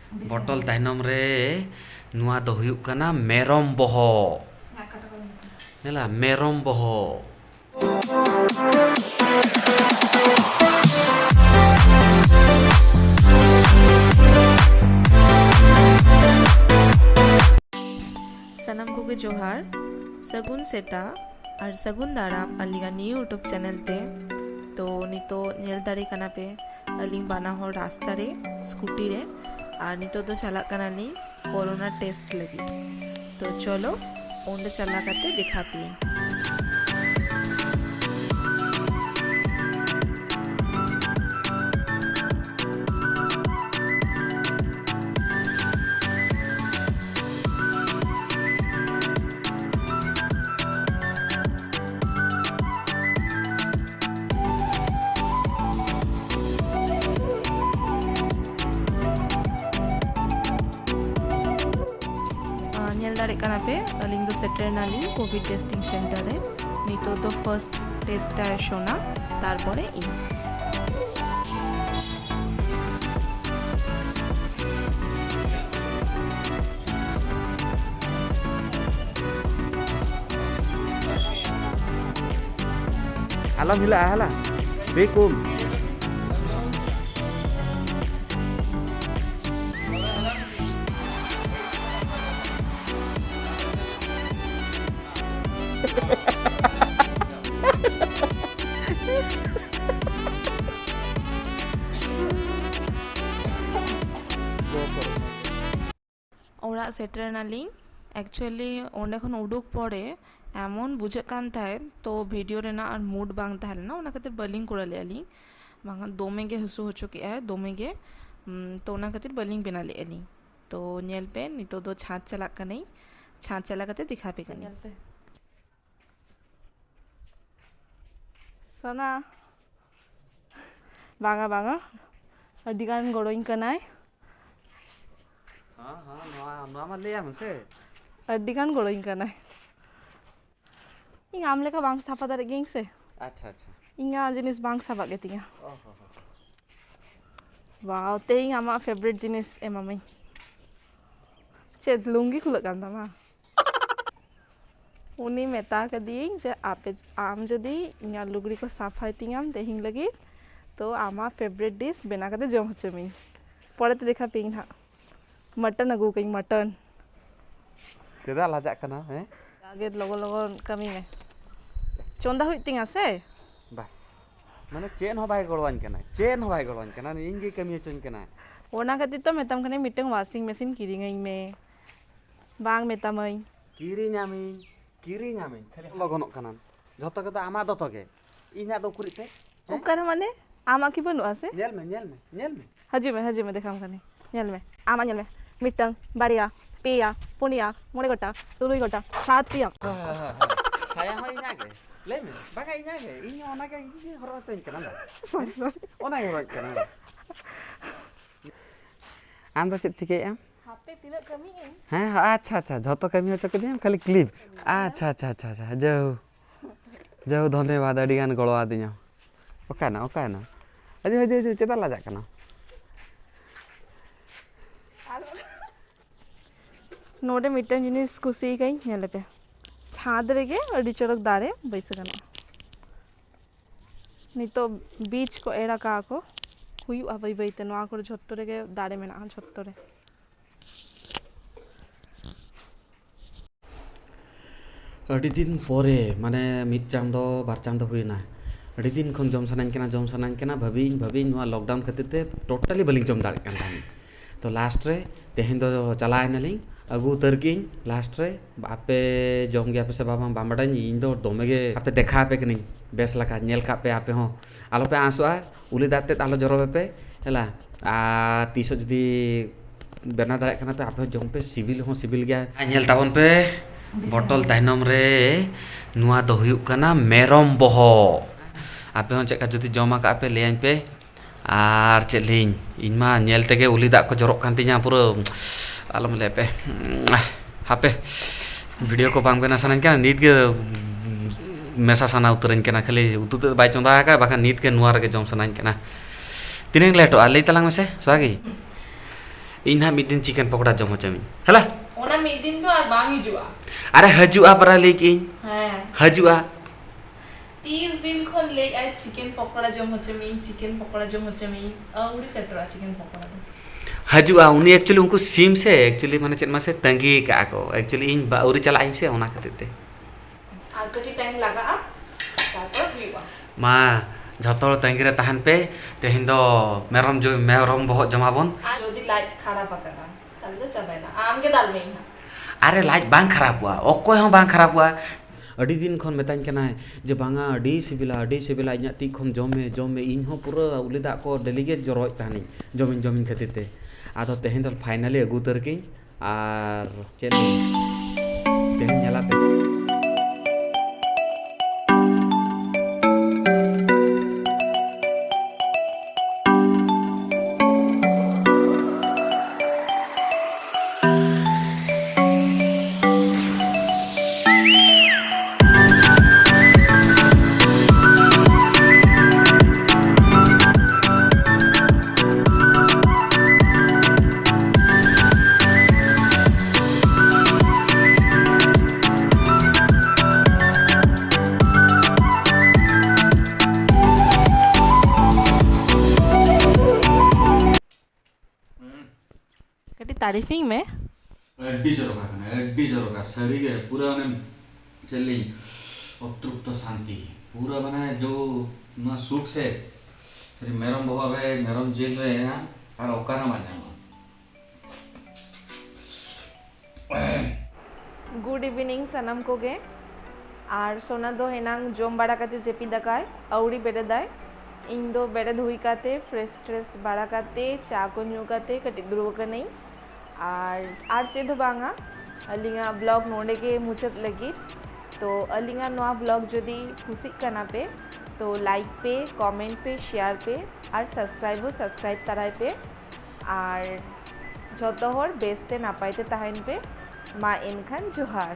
botol tahinom re nuah do huyuk kana merom boho. Nela merom boho. सनम को जोहार सगुन सेता और सगुन दाराम अलिगा न्यू यूट्यूब चैनल ते तो नितो नेल दारे कना पे अलिंग बाना हो रास्ता रे स्कूटी रे और नितो तो चला कना नी कोरोना टेस्ट लगी तो चलो ओंडे चला करते दिखा पी दारे कना पे अलिंग दो सेटर नाली कोविड टेस्टिंग सेंटर है नितो तो फर्स्ट टेस्ट है सोना तारपरे इन Alam hila hala bekum ओरा सेटर नाली एक्चुअली ओंडे खन उडुक पड़े एमन बुझे कान थाए तो वीडियो रेना और मूड बांग थाले ना ओना खातिर बलिंग कोराले अलिंग बांगा दोमे गे हसु हो चुके है दोमे गे तो ओना खातिर बलिंग बना ले अलिंग तो नेल पे नितो दो छाछ चला कने छाछ चला कते दिखा पे कने सोना बांगा बांगा अडिगान गोड़ोइन कनाय हाँ हाँ नवा मा ले हमसे अडिगान गोड़ोइन कनाय ᱤᱧ ᱟᱢ ᱞᱮᱠᱟ ᱵᱟᱝ ᱥᱟᱯᱷᱟ ᱫᱟᱲᱮᱜ ᱜᱤᱭᱟᱹᱧ ᱥᱮ अच्छा अच्छा ᱤᱧᱟᱹᱜ ᱡᱤᱱᱤᱥ ᱵᱟᱝ ᱥᱟᱯᱷᱟᱜ ᱜᱮᱛᱤᱧᱟ ᱣᱟᱣ ᱛᱮᱦᱮᱧ ᱟᱢᱟᱜ ᱯᱷᱮᱵᱨᱤᱴ ᱡᱤᱱᱤᱥ ᱮᱢᱟᱢᱟᱹᱧ ᱪᱮᱫ ᱞᱩঙ্গি ᱠᱷᱩᱞᱟᱹᱜ ᱠᱟᱱ ᱛᱟᱢᱟ ᱩᱱᱤ ᱢᱮᱛᱟ ᱠᱟᱫᱤᱭᱟᱹᱧ ᱡᱮ ᱟᱢ ᱡᱩᱫᱤ ᱤᱧᱟᱹᱜ ᱞᱩᱜᱽᱲᱤ ᱠᱚ ᱥᱟᱯᱷᱟᱭ ᱛᱤᱧᱟᱢ ᱛᱮᱦᱮᱧ ᱞᱟᱹᱜᱤᱫ तो आमा फेवरेट डिश बना करते जम हचमी पड़े तो देखा पी ना मटन अगू कहीं मटन चेदा लाजा कना हैं आगे लगो लगो कमी में चोंदा हुई तिंगा से बस माने चेन हो बाय गड़वान कना चेन हो बाय गड़वान कना इंगे कमी चोन कना ओना खातिर तो मेतम कने मिटंग वाशिंग मशीन किरिंगई में बांग मेतामई किरिङामी खाली लगनक कना जतो के तो आमा दतो के इना दो कुरिते ओकर माने आमा की बनु आसे नेल में हजी में देखाम कने नेल में आमा नेल में मिटंग बाड़िया पेया पुनिया मोरे गोटा तुरुई गोटा सात पिया saya ho inya ke le me baga inya ke inya ona ke horo choin kana da sorry ona ke horo kana am do chet chike am hape tina kami in hain अच्छा जतो कमी हो चके दिम खाली clip अच्छा जाओ धन्यवाद अडिगान गळवा दिया ओकाना अजे चेता लाजा कना नोडे मिटन जिनिस कुसी गई नेले पे छाद रेगे अडी चरक दारे बैस गना नितो बीच को एड़ा का को हुई अबई बईते नवा को झत्तो रेगे दारे मेना झत्तो रे अडी दिन पोरे माने मिट चांदो बार चांदो हुईना अडी दिन खन जम सनाइन केना भाभी नवा लॉकडाउन खातिर ते टोटली बलिंग जम दाड़े कान थानी तो लास्ट रे तेहेन दो चलाय नली अगु तरकिन लास्ट रे आपे जम गया पे से बाबा बामडा इन दो दोमेगे आपे देखा पे कनी बेस लका नेल का पे आपे हो आलो पे आंसुआ उली दाते आलो जरो पे हला आ तीसो जदी बना दाड़े कना पे आपे जम पे सिविल गया नेल ताबन पे बॉटल ताइनम रे नुआ दो हुयुक कना मेरम बोहो आपे हो चेका जदी जमा का पे लेन पे आर चेलिन इनमा नेल तेगे उली दा को जरोक कान तिया पुरो आलम ले पे हापे वीडियो को पाम केना सनान केना नीत के मेसा सना उतरन केना खाली उतु बाय चंदा का बाखा नीत के नुआ रे जम सनान केना तिनें लेटो आले तलांग में से स्वागी इन हाँ मिद दिन चिकेन पकोड़ा जम होचमी हला ओना मिद दिन तो आर बांग हिजुआ अरे हजुआ परा लेकिन हाँ हजुआ 30 दिन खन ले आए चिकेन पकोड़ा जम होचमी चिकेन पकोड़ा जम होचमी औड़ी सेटरा चिकेन पकोड़ा दो हजुआ उनी एक्चुअली उनको सिम से एक्चुअली माने चेत मासे तंगी का को एक्चुअली इन बाउरी चला इन से ओना खातिर आर कटी टाइम लगा आ तारपर हुईबा मा झतोर तंगी रे तहन पे तेहिन दो मेरम बहुत जमाबन आज जदी लाइट खराब पकड़ा ताले तो चबायना आम के दाल में ही अरे लाइट बांग खराब हुआ ओको हम बांग खराब हुआ अड़ी दिन खन मेताñ कना जे बांगा अड़ी सिबिला इᱧᱟ ती खन जमे इन हो पूरा उली दा को डेलीगेट जरोय तानी जमिन खातिर ते आदो तेहिन दो फाइनली अगु उतर की आर चेल तेहिन नेला पे कटी तारीफिंग में अड्डी जरोका सरी के पूरा ने चली अतृप्त शांति पूरा बना जो ना सुख से फिर मेरम बहावे मेरम जेल रहे हैं और ओकारा माने गुड इवनिंग सनम कोगे और सोना दो हेनांग जोम बाड़ा काते जेपी दकाय औड़ी बेड़े दाय इन दो बेड़े धुई काते फ्रेश बाड़ा काते चा को न्यू काते कटी दुरुव का नहीं और चेद बांगा अलिंगा ब्लॉग नोडे के मुचाद लगी तो अलिंगा नोआ ब्लॉग जदि खुशी कना पे तो लाइक पे कमेंट पे शेयर पे और सब्सक्राइब तराय पे और झोतो हर बेस्ते नापायते तहन पे मा एनखान जोहार।